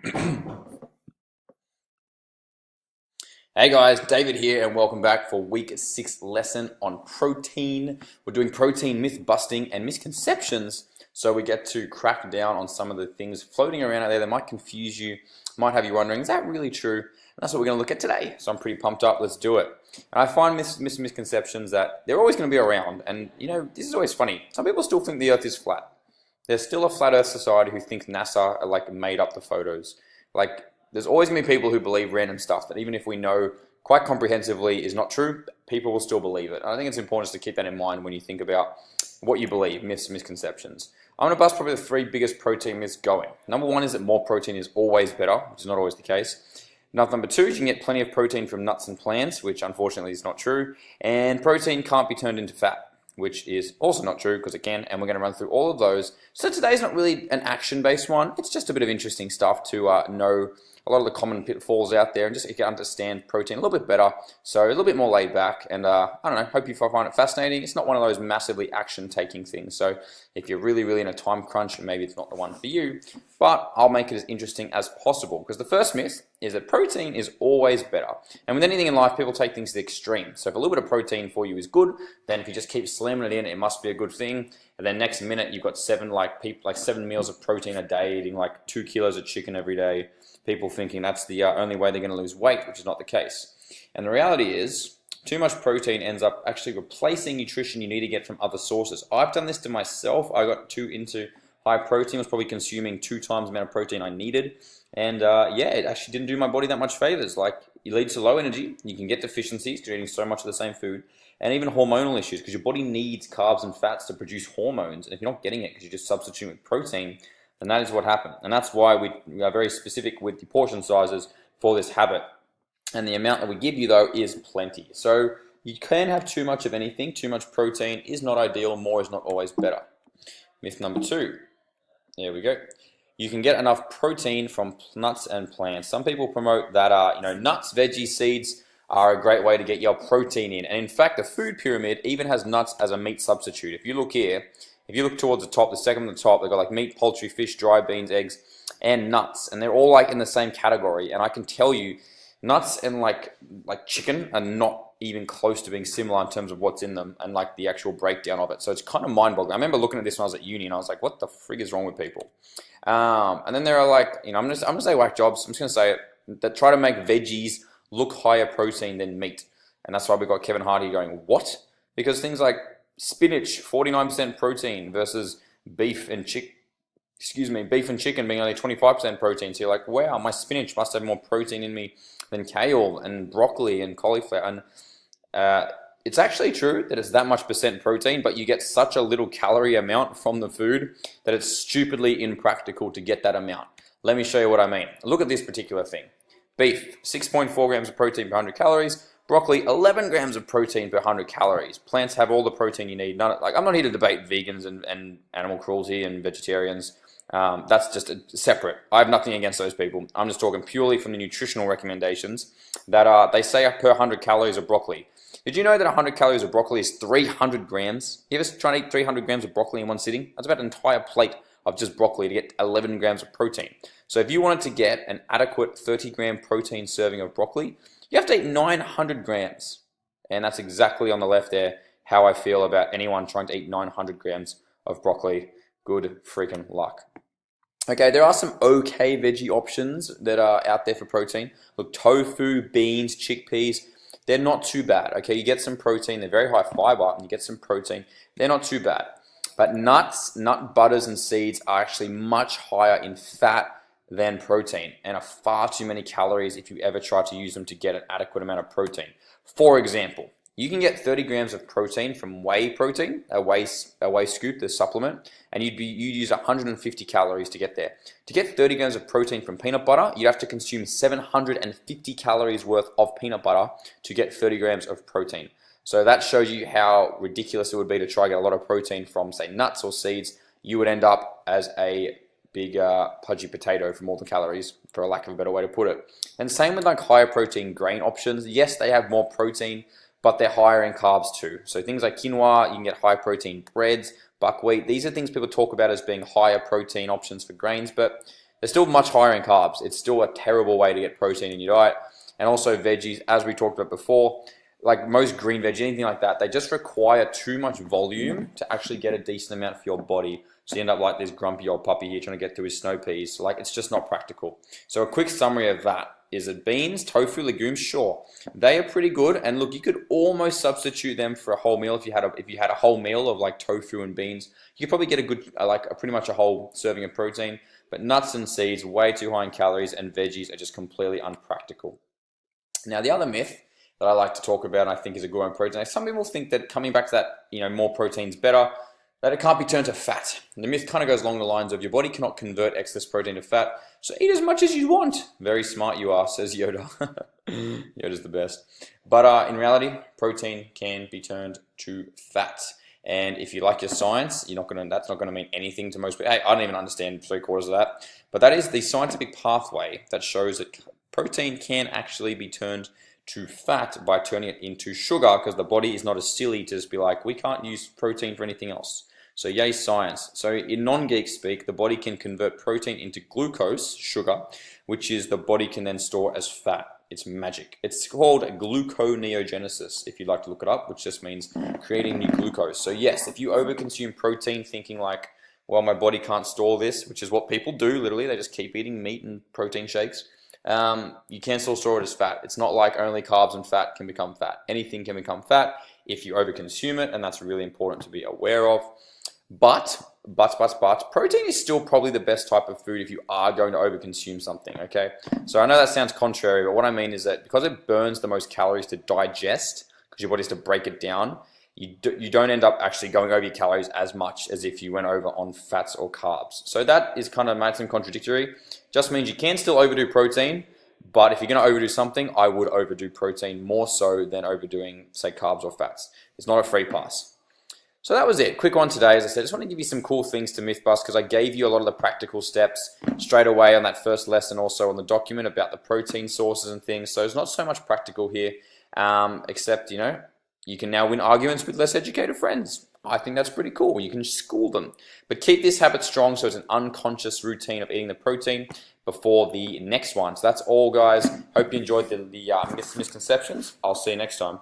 Hey guys, David here, and welcome back for week 6 lesson on protein. We're doing protein myth busting and misconceptions, so we get to crack down on some of the things floating around out there that might confuse you, might have you wondering, is that really true? And that's what we're going to look at today. So I'm pretty pumped up. Let's do it. And I find misconceptions that they're always going to be around, and this is always funny. Some people still think the Earth is flat. There's still a flat Earth society who think NASA made up the photos. There's always going to be people who believe random stuff that even if we know quite comprehensively is not true, people will still believe it. And I think it's important to keep that in mind when you think about what you believe, myths, misconceptions. I'm going to bust probably the 3 biggest protein myths going. Number 1 is that more protein is always better, which is not always the case. Number 2 is you can get plenty of protein from nuts and plants, which unfortunately is not true. And protein can't be turned into fat, which is also not true because it can, and we're going to run through all of those. So today's not really an action-based one. It's just a bit of interesting stuff to know a lot of the common pitfalls out there and just you can understand protein a little bit better. So a little bit more laid back, and I don't know, hope you find it fascinating. It's not one of those massively action-taking things. So if you're really in a time crunch, maybe it's not the one for you, but I'll make it as interesting as possible because the first myth is that protein is always better. And with anything in life, people take things to the extreme. So if a little bit of protein for you is good, then if you just keep slamming it in, it must be a good thing. And then next minute, you've got 7 meals of protein a day, eating 2 kilos of chicken every day. People thinking that's the only way they're going to lose weight, which is not the case. And the reality is, too much protein ends up actually replacing nutrition you need to get from other sources. I've done this to myself. I got too into high protein, was probably consuming 2 times the amount of protein I needed. And it actually didn't do my body that much favors. It leads to low energy. You can get deficiencies because you're eating so much of the same food. And even hormonal issues because your body needs carbs and fats to produce hormones. And if you're not getting it because you're just substituting with protein, then that is what happened. And that's why we are very specific with the portion sizes for this habit. And the amount that we give you, though, is plenty. So you can have too much of anything. Too much protein is not ideal. More is not always better. Myth number 2. There we go. You can get enough protein from nuts and plants. Some people promote that nuts, veggies, seeds are a great way to get your protein in. And in fact, the food pyramid even has nuts as a meat substitute. If you look here, if you look towards the top, the second from the top, they've got meat, poultry, fish, dry beans, eggs, and nuts. And they're all in the same category. And I can tell you, nuts and chicken are not even close to being similar in terms of what's in them and the actual breakdown of it. So it's kind of mind-boggling. I remember looking at this when I was at uni and I was like, what the frig is wrong with people? And then there are I'm just gonna say whack jobs. I'm just gonna say it, that try to make veggies look higher protein than meat. And that's why we got Kevin Hardy going, what? Because things like spinach, 49% protein versus beef and chicken being only 25% protein. So you're like, wow, my spinach must have more protein in me than kale and broccoli and cauliflower. And it's actually true that it's that much percent protein, but you get such a little calorie amount from the food that it's stupidly impractical to get that amount. Let me show you what I mean. Look at this particular thing. Beef, 6.4 grams of protein per 100 calories. Broccoli, 11 grams of protein per 100 calories. Plants have all the protein you need. I'm not here to debate vegans and animal cruelty and vegetarians. That's just separate. I have nothing against those people. I'm just talking purely from the nutritional recommendations that they say per 100 calories of broccoli. Did you know that 100 calories of broccoli is 300 grams? You ever try to eat 300 grams of broccoli in one sitting? That's about an entire plate of just broccoli to get 11 grams of protein. So if you wanted to get an adequate 30-gram protein serving of broccoli, you have to eat 900 grams. And that's exactly on the left there how I feel about anyone trying to eat 900 grams of broccoli. Good freaking luck. Okay, there are some okay veggie options that are out there for protein. Look, tofu, beans, chickpeas, they're not too bad. Okay, you get some protein. They're very high fiber, and you get some protein. They're not too bad. But nuts, nut butters, and seeds are actually much higher in fat than protein and are far too many calories if you ever try to use them to get an adequate amount of protein. For example, you can get 30 grams of protein from whey protein, a whey scoop, the supplement, and you'd use 150 calories to get there. To get 30 grams of protein from peanut butter, you'd have to consume 750 calories worth of peanut butter to get 30 grams of protein. So that shows you how ridiculous it would be to try to get a lot of protein from, say, nuts or seeds. You would end up as a big pudgy potato from all the calories, for a lack of a better way to put it. And same with higher protein grain options. Yes, they have more protein, but they're higher in carbs too. So things like quinoa, you can get high protein breads, buckwheat. These are things people talk about as being higher protein options for grains, but they're still much higher in carbs. It's still a terrible way to get protein in your diet. And also veggies, as we talked about before, like most green veg, anything like that, they just require too much volume to actually get a decent amount for your body. So you end up like this grumpy old puppy here trying to get through his snow peas. Like, it's just not practical. So a quick summary of that is that beans, tofu, legumes, sure, they are pretty good. And look, you could almost substitute them for a whole meal. If you had a whole meal of like tofu and beans, you could probably get a good, pretty much a whole serving of protein. But nuts and seeds, way too high in calories, and veggies are just completely unpractical. Now, the other myth that I like to talk about, and I think is a good one, protein. Some people think that coming back to that, more protein's better, that it can't be turned to fat. And the myth kind of goes along the lines of your body cannot convert excess protein to fat, so eat as much as you want. Very smart you are, says Yoda. Yoda's the best. But in reality, protein can be turned to fat. And if you like your science, that's not gonna mean anything to most people. Hey, I don't even understand 3/4 of that. But that is the scientific pathway that shows that protein can actually be turned to fat by turning it into sugar, because the body is not as silly to just be like, we can't use protein for anything else. So yay science. So in non-geek speak, the body can convert protein into glucose, sugar, which is the body can then store as fat. It's magic. It's called gluconeogenesis, if you'd like to look it up, which just means creating new glucose. So yes, if you overconsume protein thinking like, well, my body can't store this, which is what people do, literally, they just keep eating meat and protein shakes. You can still store it as fat. It's not like only carbs and fat can become fat. Anything can become fat if you overconsume it, and that's really important to be aware of. But, protein is still probably the best type of food if you are going to overconsume something, okay? So I know that sounds contrary, but what I mean is that because it burns the most calories to digest, because your body's to break it down, you don't end up actually going over your calories as much as if you went over on fats or carbs. So that is kind of makes them contradictory. Just means you can still overdo protein, but if you're going to overdo something, I would overdo protein more so than overdoing, say, carbs or fats. It's not a free pass. So that was it. Quick one today. As I said, I just want to give you some cool things to myth bust, because I gave you a lot of the practical steps straight away on that first lesson, also on the document about the protein sources and things. So it's not so much practical here, except, you can now win arguments with less educated friends. I think that's pretty cool. You can school them. But keep this habit strong so it's an unconscious routine of eating the protein before the next one. So that's all, guys. Hope you enjoyed the myths and misconceptions. I'll see you next time.